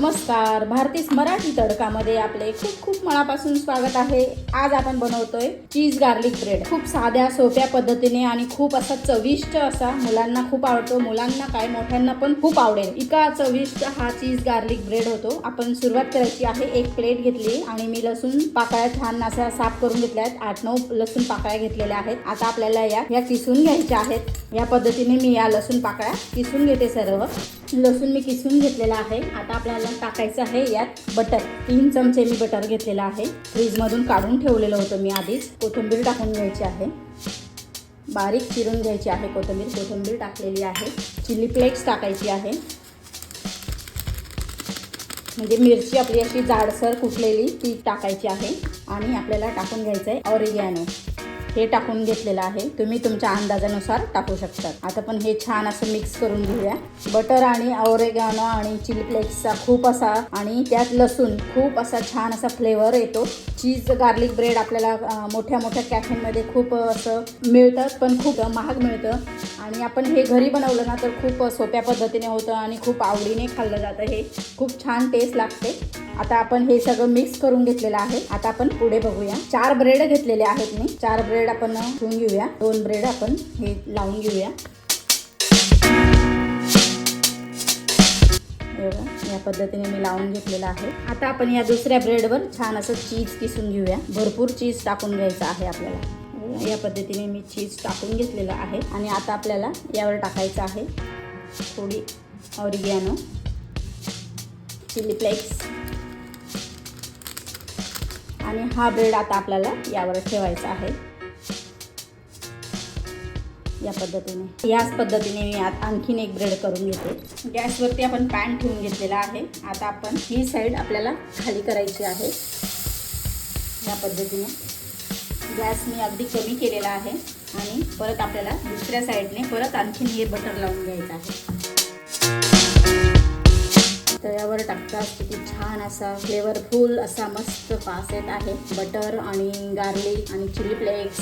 नमस्कार, भारतीस मराठी तडकामध्ये आपले खूप खूप मनापासून स्वागत आहे। आज आपण बनवतोय चीज गार्लिक ब्रेड। खूप साध्या सोप्या पद्धतीने आणि खूप असा चविष्ट असा, मुलांना खूप आवडतो, मुलांना काय मोठ्यांना पण खूप आवडेल इतका चविष्ट हा चीज गार्लिक ब्रेड होतो। आपण सुरुवात करायची आहे। एक प्लेट घेतली आणि मी लसूण पाकळ्या छान असा साफ करून घेतल्यात। 8-9 लसूण पाकळ्या घेतलेल्या आहेत। आता आपल्याला या किसून घ्यायच्या आहेत। या पद्धतीने मी या लसूण पाकळ्या किसून घेते। सर्व लसूण मी किसून घेतलेला आहे। आता आपल्याला टाकायचं आहे यात बटर। 3 चमचे मी बटर घेतलेला आहे। फ्रीज मधून काढून ठेवलेलं होतं मी आधीच। कोथिंबीर टाकून घ्यायची आहे, बारीक चिरून घ्यायची आहे कोथिंबीर टाकलेली आहे। चिली फ्लेक्स टाकायची आहे, म्हणजे मिरची आपली अशी जाडसर कुटलेली ती टाकायची आहे। आणि आपल्याला टाकून घ्यायचं आहे ऑरिगॅनो, हे टाकून घेतलेलं आहे। तुम्ही तुमच्या अंदाजानुसार टाकू शकता। आता पण हे छान असं मिक्स करून घेऊया। बटर आणि ऑरिगॅनो आणि चिली फ्लेक्सचा खूप असा आणि त्यात लसूण खूप असा छान असा फ्लेवर येतो। चीज गार्लिक ब्रेड आपल्याला मोठ्या मोठ्या कॅफेमध्ये खूप असं मिळतं, पण खूप महाग मिळतं। आणि आपण हे घरी बनवलं ना तर खूप सोप्या पद्धतीने होतं आणि खूप आवडीने खाल्लं जातं। हे खूप छान टेस्ट लागते। आता आपण हे सगळं मिक्स करून घेतलेलं आहे। आता आपण पुढे बघूया। 4 ब्रेड घेतलेले आहेत मी। 4 ब्रेड आपण ठेवून घेऊया। 2 ब्रेड आपण हे लावून घेऊया। या पद्धतीने मी लावून घेतलेलं आहे। आता आपण या दुसऱ्या ब्रेडवर छान असं चीज किसून घेऊया। भरपूर चीज टाकून घ्यायचं आहे आपल्याला। या पद्धतीने मी चीज टाकून घेतलेलं आहे। आणि आता आपल्याला यावर टाकायचं आहे थोडी ऑरिगॅनो, चिली फ्लेक्स आणि हा ब्रेड आता आपल्याला यावर ठेवायचा आहे। या पद्धतीने याच पद्धतीने मी आणखीन एक ब्रेड करून घेते। गॅसवरती आपण पॅन ठेवून घेतलेला आहे। आता आपण ही साईड आपल्याला खाली करायची आहे। या पद्धतीने गॅस मी अगदी कमी केलेला आहे आणि परत आपल्याला दुसऱ्या साईडने परत आणखीन हे बटर लावून घ्यायचं आहे। तव्यावर टाकताच किती छान असा फ्लेवरफुल असा मस्त वास येत आहे। बटर आणि गार्लिक आणि चिली फ्लेक्स,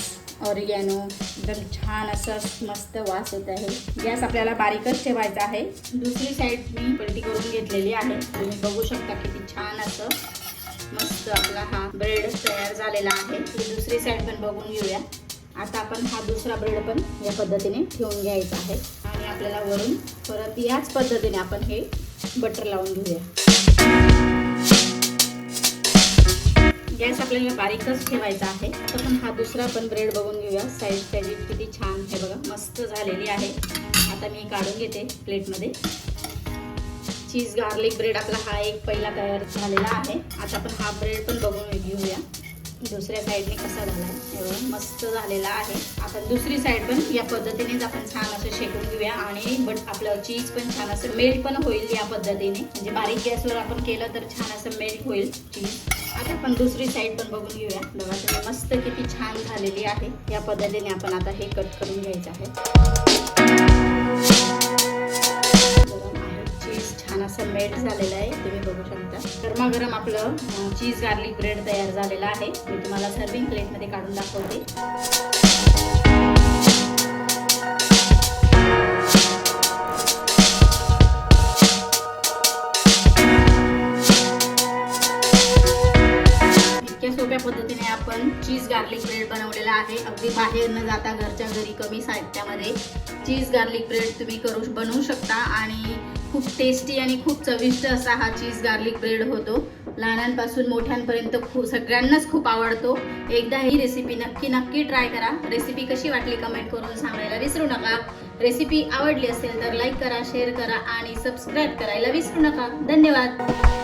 ऑरिगॅनो, एकदम छान असा मस्त वास येत आहे। गॅस आपल्याला बारीकच ठेवायचा आहे। दुसरी साईड मी पलटी करून घेतलेली आहे। तुम्ही बघू शकता किती छान असं मस्त आपला हा ब्रेड तयार झालेला आहे। ही दुसरी साईड पण बघून घेऊया। आता आपण हा दुसरा ब्रेड पण या पद्धतीने ठेवून घ्यायचा आहे आणि आपल्याला वरून परत याच पद्धतीने आपण हे बटर लावून घेऊया। गॅस आपल्याला बारीकच ठेवायचा आहे। आता पण हा दुसरा पण ब्रेड बघून घेऊया। साईड त्याची किती छान हे बघा मस्त झालेली आहे। आता मी काढून घेते प्लेटमध्ये। चीज गार्लिक ब्रेड आपला हा एक पहिला तयार झालेला आहे। आता आपण हा ब्रेड पण बघून घेऊया दुसऱ्या साईडने कसा झाला आहे। मस्त झालेला आहे। आपण दुसरी साईड पण या पद्धतीनेच आपण छान असं शेकून घेऊया आणि आपलं चीज पण छान असं मेल्ट पण होईल या पद्धतीने, म्हणजे बारीक गॅसवर आपण केलं तर छान असं मेल्ट होईल चीज। आता आपण दुसरी साईड पण बघून घेऊया। बघा तुम्ही मस्त किती छान झालेली आहे। या पद्धतीने आपण आता हे कट करून घ्यायचं आहे। छान असं मेल्ट झालेलं आहे, तुम्ही बघू शकता। गरमागरम आपलं चीज गार्लिक ब्रेड तयार झालेला आहे। मी तुम्हाला सर्विंग प्लेटमध्ये काढून दाखवते। इतक्या सोप्या पद्धतीने आपण चीज गार्लिक ब्रेड बनवलेला आहे। अगदी बाहेर न जाता घरच्या घरी कमी साहित्यामध्ये चीज गार्लिक ब्रेड तुम्ही बनवू शकता आणि खूप टेस्टी आणि खूप चविष्ट असा हा चीज गार्लिक ब्रेड होतो। लहानांपासून मोठ्यांपर्यंत सगळ्यांनाच खूप आवडतो। एकदा ही रेसिपी नक्की ट्राय करा। रेसिपी कशी वाटली कमेंट करून सांगायला विसरू नका। रेसिपी आवडली असेल तर लाईक करा, शेअर करा आणि सबस्क्राईब करायला विसरू नका। धन्यवाद।